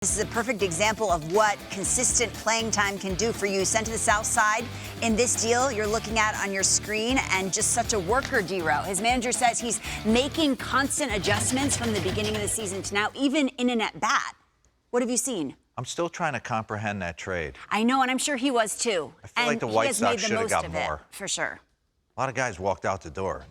This is a perfect example of what consistent playing time can do for you. Sent to the South Side in this deal you're looking at on your screen, and just such a worker, DeRo. His manager says he's making constant adjustments from the beginning of the season to now, even in an at-bat. What have you seen? I'm still trying to comprehend that trade. I know, and I'm sure he was too. I feel like the White Sox should have got more. For sure. A lot of guys walked out the door.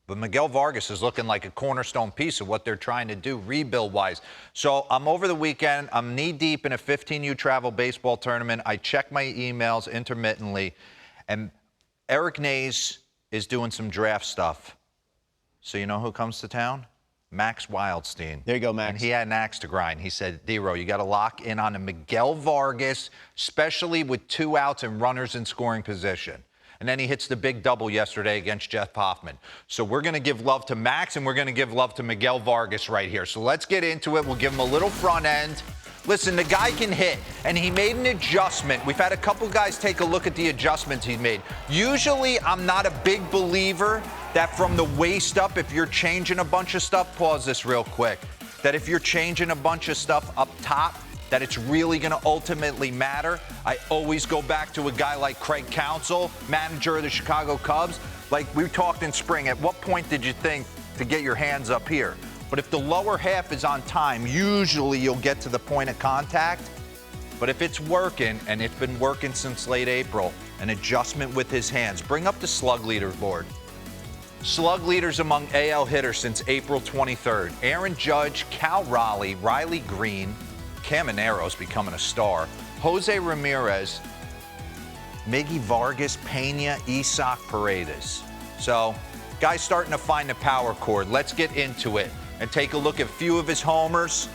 But Miguel Vargas is looking like a cornerstone piece of what they're trying to do rebuild-wise. So I'm over the weekend. I'm knee-deep in a 15U travel baseball tournament. I check my emails intermittently. And Eric Nays is doing some draft stuff. So you know who comes to town? Max Wildstein. There you go, Max. And he had an axe to grind. He said, DeRo, you got to lock in on a Miguel Vargas, especially with 2 outs and runners in scoring position. And then he hits the big double yesterday against Jeff Hoffman. So we're going to give love to Max, and we're going to give love to Miguel Vargas right here. So let's get into it. We'll give him a little front end. Listen, the guy can hit, and he made an adjustment. We've had a couple guys take a look at the adjustments he made. Usually, I'm not a big believer that from the waist up, if you're changing a bunch of stuff, pause this real quick, that if you're changing a bunch of stuff up top, that it's really going to ultimately matter. I always go back to a guy like Craig Counsell, manager of the Chicago Cubs. Like we talked in spring, at what point did you think to get your hands up here? But if the lower half is on time, usually you'll get to the point of contact. But if it's working, and it's been working since late April, an adjustment with his hands. Bring up the slug leaderboard. Slug leaders among AL hitters since April 23rd. Aaron Judge, Cal Raleigh, Riley Green, Caminero's becoming a star. Jose Ramirez, Miggy Vargas, Pena, Isak, Paredes. So, guys starting to find the power chord. Let's get into it and take a look at a few of his homers.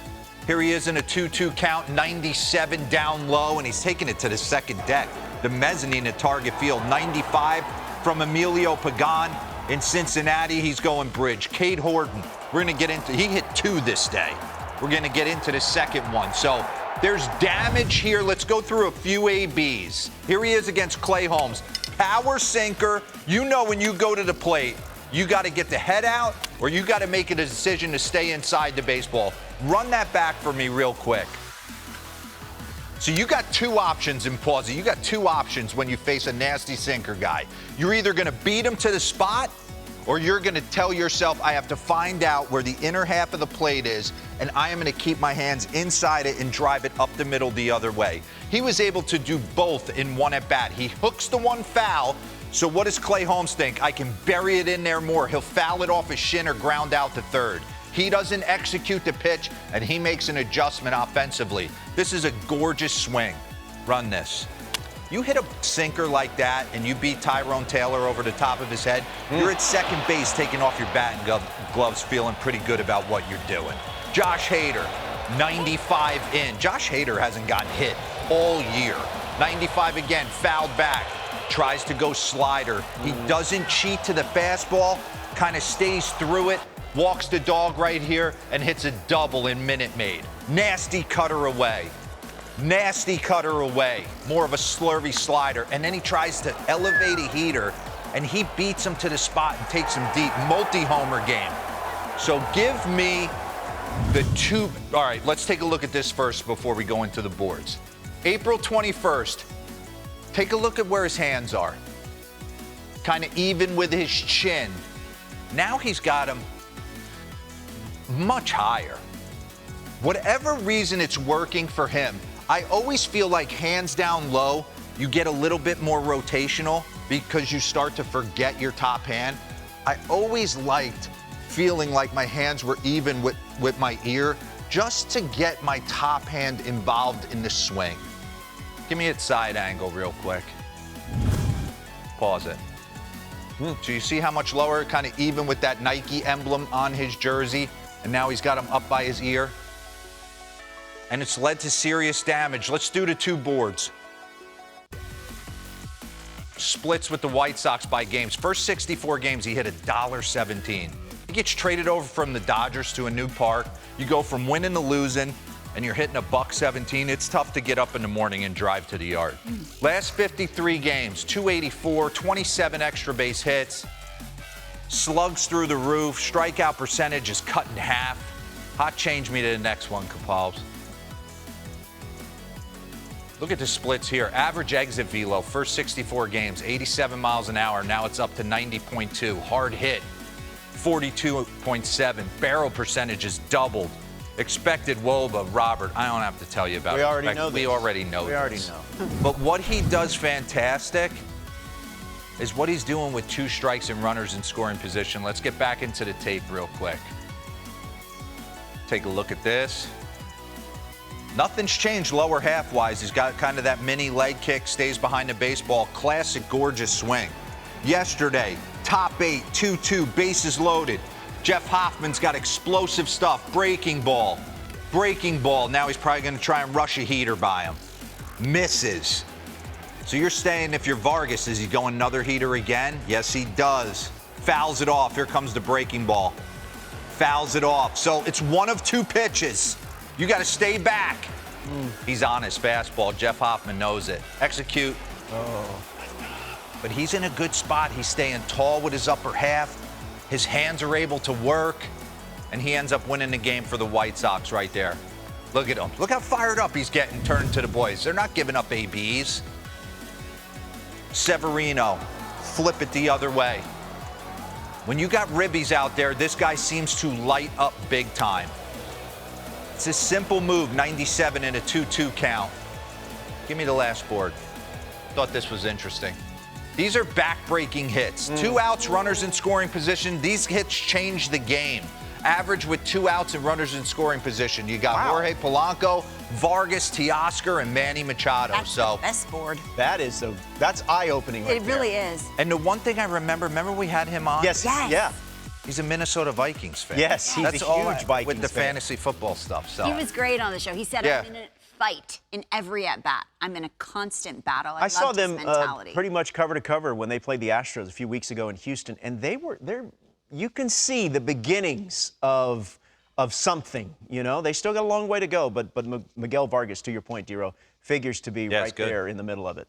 Here he is in a 2-2 count, 97 down low, and he's taking it to the second deck. The mezzanine at Target Field, 95 from Emilio Pagan. In Cincinnati, he's going bridge. Cade Horton, we're going to get into, he hit 2 this day. We're going to get into the second one. So there's damage here. Let's go through a few ABs. Here he is against Clay Holmes. Power sinker. You know when you go to the plate, you got to get the head out or you got to make a decision to stay inside the baseball. Run that back for me real quick. So you got 2 options in pause. You got 2 options when you face a nasty sinker guy. You're either going to beat him to the spot or you're going to tell yourself, I have to find out where the inner half of the plate is, and I am going to keep my hands inside it and drive it up the middle the other way. He was able to do both in one at-bat. He hooks the one foul, so what does Clay Holmes think? I can bury it in there more. He'll foul it off his shin or ground out to third. He doesn't execute the pitch, and he makes an adjustment offensively. This is a gorgeous swing. Run this. You hit a sinker like that and you beat Tyrone Taylor over the top of his head, you're at second base taking off your bat and gloves feeling pretty good about what you're doing. Josh Hader, 95 in. Josh Hader hasn't gotten hit all year. 95 again, fouled back. Tries to go slider. He doesn't cheat to the fastball, kind of stays through it, walks the dog right here, and hits a double in Minute Maid. Nasty cutter away. Nasty cutter away, more of a slurvy slider, and then he tries to elevate a heater, and he beats him to the spot and takes him deep. Multi-homer game. So give me the 2. All right, let's take a look at this first before we go into the boards. April 21st, take a look at where his hands are. Kind of even with his chin. Now he's got him much higher. Whatever reason it's working for him, I always feel like hands down low, you get a little bit more rotational because you start to forget your top hand. I always liked feeling like my hands were even with my ear just to get my top hand involved in the swing. Give me its side angle real quick. Pause it. So you see how much lower, kind of even with that Nike emblem on his jersey, and now he's got him up by his ear. And it's led to serious damage. Let's do the 2 boards. Splits with the White Sox by games. First 64 games, he hit $1.17. He gets traded over from the Dodgers to a new park. You go from winning to losing, and you're hitting $1.17. It's tough to get up in the morning and drive to the yard. Last 53 games, 284, 27 extra base hits. Slugs through the roof. Strikeout percentage is cut in half. Hot change me to the next one, Capalbs. Look at the splits here. Average exit velo, first 64 games, 87 miles an hour. Now it's up to 90.2. Hard hit, 42.7. Barrel percentage is doubled. Expected WOBA, Robert, I don't have to tell you about it. We already know this. We already know We already this. know. But what he does fantastic is what he's doing with 2 strikes and runners in scoring position. Let's get back into the tape real quick. Take a look at this. Nothing's changed lower half-wise. He's got kind of that mini leg kick, stays behind the baseball. Classic, gorgeous swing. Yesterday, top 8, 2-2, bases loaded. Jeff Hoffman's got explosive stuff. Breaking ball. Breaking ball. Now he's probably going to try and rush a heater by him. Misses. So you're saying if you're Vargas, is he going another heater again? Yes, he does. Fouls it off. Here comes the breaking ball. Fouls it off. So it's 1 of 2 pitches. You got to stay back. He's on his fastball. Jeff Hoffman knows it. Execute. But he's in a good spot. He's staying tall with his upper half. His hands are able to work. And he ends up winning the game for the White Sox right there. Look at him. Look how fired up he's getting turned to the boys. They're not giving up ABs. Severino, flip it the other way. When you got ribbies out there, this guy seems to light up big time. It's a simple move, 97 in a 2-2 count. Give me the last board. Thought this was interesting. These are back-breaking hits. 2 outs, runners in scoring position. These hits change the game. Average with 2 outs and runners in scoring position. You got Jorge Polanco, Vargas, Teoscar, and Manny Machado. That's the best board. That's eye-opening right It really is. And the one thing I remember we had him on? Yes. Yes. Yeah. He's a Minnesota Vikings fan. Yes, he's That's a all huge Vikings with the fan. fantasy football stuff. So He was great on the show. He said, Yeah. I'm in a fight in every at-bat. I'm in a constant battle. I saw loved his them mentality. pretty much cover to cover when they played the Astros a few weeks ago in Houston, and you can see the beginnings of something. You know, they still got a long way to go, but Miguel Vargas, to your point, Dero, figures to be right there in the middle of it.